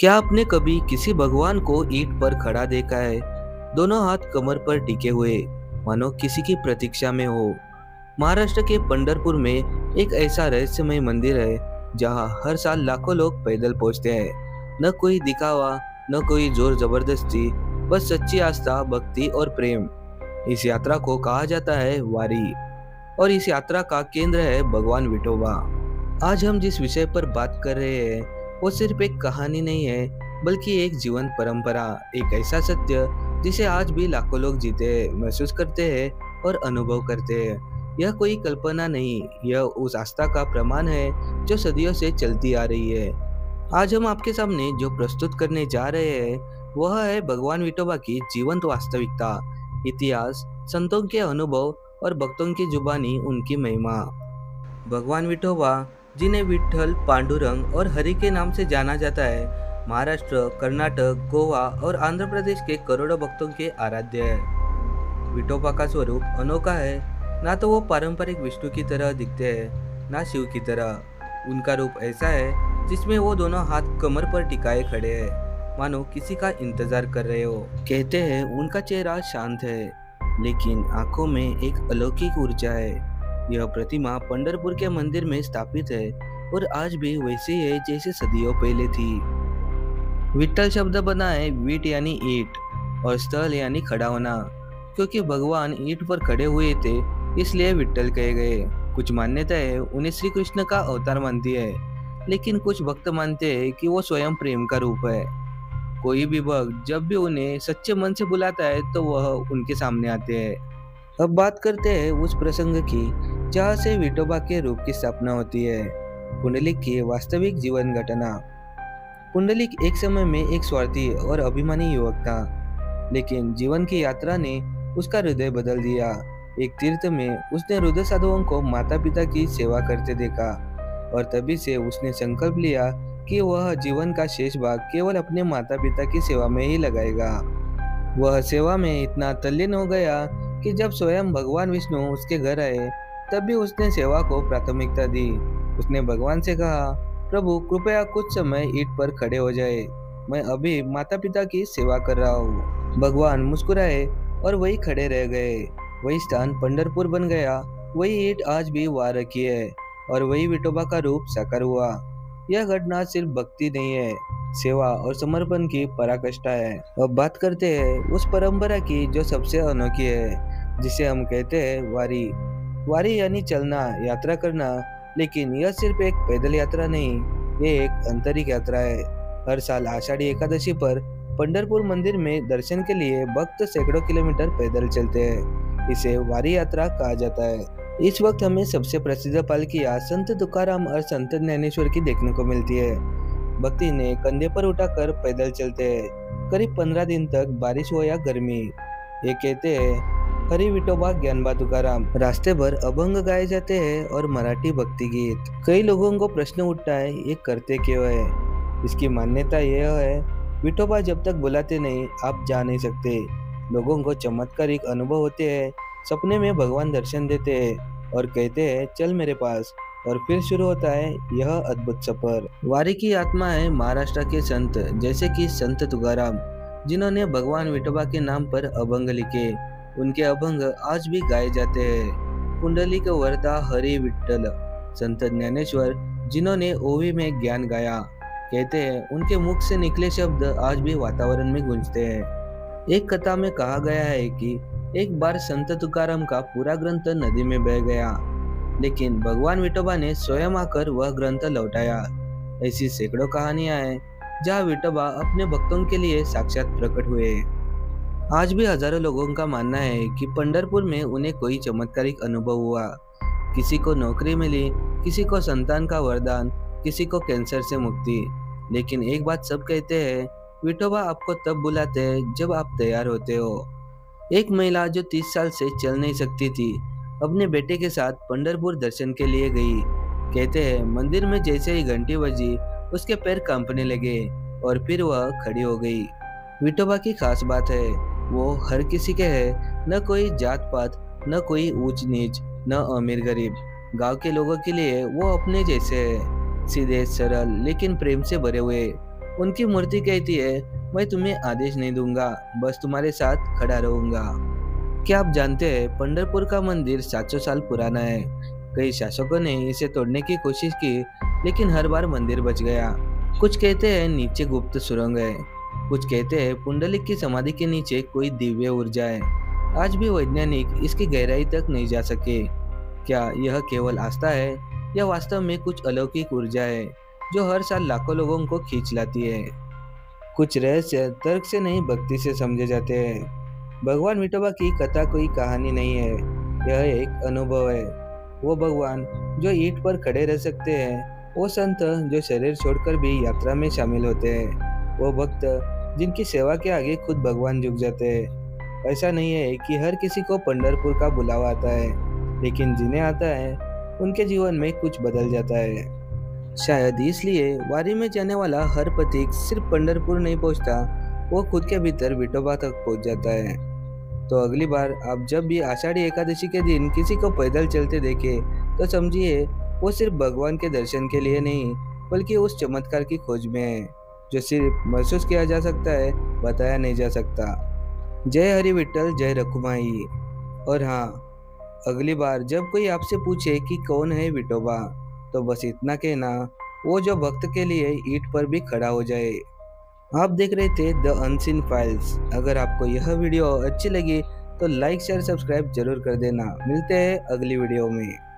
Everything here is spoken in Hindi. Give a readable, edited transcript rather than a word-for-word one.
क्या आपने कभी किसी भगवान को ईंट पर खड़ा देखा है, दोनों हाथ कमर पर टिके हुए, मानो किसी की प्रतीक्षा में हो। महाराष्ट्र के पंढरपुर में एक ऐसा रहस्यमय मंदिर है जहां हर साल लाखों लोग पैदल पहुंचते हैं। न कोई दिखावा, न कोई जोर जबरदस्ती, बस सच्ची आस्था, भक्ति और प्रेम। इस यात्रा को कहा जाता है वारी, और इस यात्रा का केंद्र है भगवान विठोबा। आज हम जिस विषय पर बात कर रहे हैं वो सिर्फ एक कहानी नहीं है, बल्कि एक जीवन परंपरा, एक ऐसा सत्य जिसे आज भी लाखों लोग जीते, महसूस करते हैं और अनुभव करते हैं। यह कोई कल्पना नहीं, यह उस आस्था का प्रमाण है जो सदियों से चलती आ रही है। आज हम आपके सामने जो प्रस्तुत करने जा रहे हैं वह है भगवान विठोबा की जीवंत वास्तविकता, इतिहास, संतों के अनुभव और भक्तों की जुबानी उनकी महिमा। भगवान विठोबा, जिन्हें विठल, पांडुरंग और हरि के नाम से जाना जाता है, महाराष्ट्र, कर्नाटक, गोवा और आंध्र प्रदेश के करोड़ों भक्तों के आराध्य है। विठोबा का स्वरूप अनोखा है। ना तो वो पारंपरिक विष्णु की तरह दिखते हैं, ना शिव की तरह। उनका रूप ऐसा है जिसमें वो दोनों हाथ कमर पर टिकाए खड़े हैं, मानो किसी का इंतजार कर रहे हो। कहते हैं उनका चेहरा शांत है, लेकिन आंखों में एक अलौकिक ऊर्जा है। यह प्रतिमा पंढरपुर के मंदिर में स्थापित है और आज भी वैसी है जैसे सदियों पहले थी। विठल शब्द बना है वीट यानी ईंट और स्थल यानी खड़ा होना। क्योंकि भगवान ईंट पर खड़े हुए थे, इसलिए विठल कहे गए। कुछ मान्यताएं उन्हें श्री कृष्ण का अवतार मानती है, लेकिन कुछ भक्त मानते हैं कि वो स्वयं प्रेम का रूप है। कोई भी भक्त जब भी उन्हें सच्चे मन से बुलाता है तो वह उनके सामने आते हैं। अब बात करते हैं उस प्रसंग की जहाँ से विठोबा के रूप की स्थापना होती है। पुंडलिक की वास्तविक जीवन घटना। पुंडलिक एक समय में एक स्वार्थी और अभिमानी युवक था, लेकिन जीवन की यात्रा ने उसका हृदय बदल दिया। एक तीर्थ में उसने वृद्ध साधुओं को माता पिता की सेवा करते देखा और तभी से उसने संकल्प लिया कि वह जीवन का शेष भाग केवल अपने माता पिता की सेवा में ही लगाएगा। वह सेवा में इतना तल्लीन हो गया कि जब स्वयं भगवान विष्णु उसके घर आए तब भी उसने सेवा को प्राथमिकता दी। उसने भगवान से कहा, प्रभु कृपया कुछ समय ईंट पर खड़े हो जाए, मैं अभी माता पिता की सेवा कर रहा हूँ। भगवान मुस्कुराए और वही खड़े रह गए। वही स्थान पंढरपुर बन गया, वही ईंट आज भी वहाँ रखी है और वही विठोबा का रूप साकार हुआ। यह घटना सिर्फ भक्ति नहीं है, सेवा और समर्पण की पराकाष्ठा है। अब बात करते हैं उस परंपरा की जो सबसे अनोखी है, जिसे हम कहते हैं वारी। वारी यानी चलना, यात्रा करना, लेकिन यह सिर्फ एक पैदल यात्रा नहीं, ये एक आंतरिक यात्रा है। हर साल आषाढ़ी एकादशी पर पंढरपुर मंदिर में दर्शन के लिए भक्त सैकड़ों किलोमीटर पैदल चलते हैं। इसे वारी यात्रा कहा जाता है। इस वक्त हमें सबसे प्रसिद्ध पालकियां संत तुकाराम और संत ज्ञानेश्वर की देखने को मिलती है। भक्ति ने कंधे पर उठाकर पैदल चलते हैं, करीब 15 दिन तक, बारिश हो या गर्मी। ये कहते हैं हरि विठोबा ज्ञानबा तुकाराम। रास्ते भर अभंग गाए जाते हैं और मराठी भक्ति गीत। कई लोगों को प्रश्न उठता है ये करते क्यों है। इसकी मान्यता यह है, विठोबा जब तक बुलाते नहीं आप जा नहीं सकते। लोगों को चमत्कारिक अनुभव होते हैं, सपने में भगवान दर्शन देते हैं और कहते हैं चल मेरे पास, और फिर शुरू होता है यह अद्भुत सफर। वारी की आत्मा है महाराष्ट्र के संत, जैसे कि संत तुकाराम, जिन्होंने भगवान विठोबा के नाम पर अभंग लिखे। उनके अभंग आज भी गाए जाते हैं। पुंडलिक वरदा हरि विठ्ठल। संत ज्ञानेश्वर, जिन्होंने ओवी में ज्ञान गाया, कहते हैं उनके मुख से निकले शब्द आज भी वातावरण में गूंजते हैं। एक कथा में कहा गया है कि एक बार संत तुकाराम का पूरा ग्रंथ नदी में बह गया, लेकिन भगवान विठोबा ने स्वयं आकर वह ग्रंथ लौटाया। ऐसी सैकड़ों कहानियां हैं जहां विठोबा अपने भक्तों के लिए साक्षात प्रकट हुए। आज भी हजारों लोगों का मानना है कि पंढरपुर में उन्हें कोई चमत्कारिक अनुभव हुआ। किसी को नौकरी मिली, किसी को संतान का वरदान, किसी को कैंसर से मुक्ति। लेकिन एक बात सब कहते हैं, विठोबा आपको तब बुलाते हैं जब आप तैयार होते हो। एक महिला जो 30 साल से चल नहीं सकती थी, अपने बेटे के साथ पंढरपुर दर्शन के लिए गई। कहते हैं मंदिर में जैसे ही घंटी बजी उसके पैर कांपने लगे और फिर वह खड़ी हो गई। विठोबा की खास बात है, वो हर किसी के है, न कोई जात पात, न कोई ऊंच नीच, न अमीर गरीब। गांव के लोगों के लिए वो अपने जैसे है, सीधे सरल लेकिन प्रेम से भरे हुए। उनकी मूर्ति कहती है, मैं तुम्हें आदेश नहीं दूंगा, बस तुम्हारे साथ खड़ा रहूंगा। क्या आप जानते हैं, पंढरपुर का मंदिर 700 साल पुराना है। कई शासकों ने इसे तोड़ने की कोशिश की, लेकिन हर बार मंदिर बच गया। कुछ कहते हैं नीचे गुप्त सुरंग है, कुछ कहते हैं पुंडलिक की समाधि के नीचे कोई दिव्य ऊर्जा है। आज भी वैज्ञानिक इसकी गहराई तक नहीं जा सके। क्या यह केवल आस्था है या वास्तव में कुछ अलौकिक ऊर्जा है जो हर साल लाखों लोगों को खींच लाती है? कुछ रहस्य तर्क से नहीं, भक्ति से समझे जाते हैं। भगवान विठोबा की कथा कोई कहानी नहीं है, यह एक अनुभव है। वो भगवान जो ईंट पर खड़े रह सकते हैं, वो संत जो शरीर छोड़कर भी यात्रा में शामिल होते हैं, वो भक्त जिनकी सेवा के आगे खुद भगवान झुक जाते हैं। ऐसा नहीं है कि हर किसी को पंढरपुर का बुलावा आता है, लेकिन जिन्हें आता है उनके जीवन में कुछ बदल जाता है। शायद इसलिए वारी में जाने वाला हर पथिक सिर्फ पंढरपुर नहीं पहुंचता, वो खुद के भीतर विठोबा तक पहुंच जाता है। तो अगली बार आप जब भी आषाढ़ी एकादशी के दिन किसी को पैदल चलते देखें, तो समझिए वो सिर्फ भगवान के दर्शन के लिए नहीं, बल्कि उस चमत्कार की खोज में है जो सिर्फ महसूस किया जा सकता है, बताया नहीं जा सकता। जय हरि विठल, जय रखुमाई। और हाँ, अगली बार जब कोई आपसे पूछे कि कौन है विठोबा, तो बस इतना कहना, वो जो भक्त के लिए ईंट पर भी खड़ा हो जाए। आप देख रहे थे द अनसीन फाइल्स। अगर आपको यह वीडियो अच्छी लगी तो लाइक शेयर सब्सक्राइब जरूर कर देना। मिलते हैं अगली वीडियो में।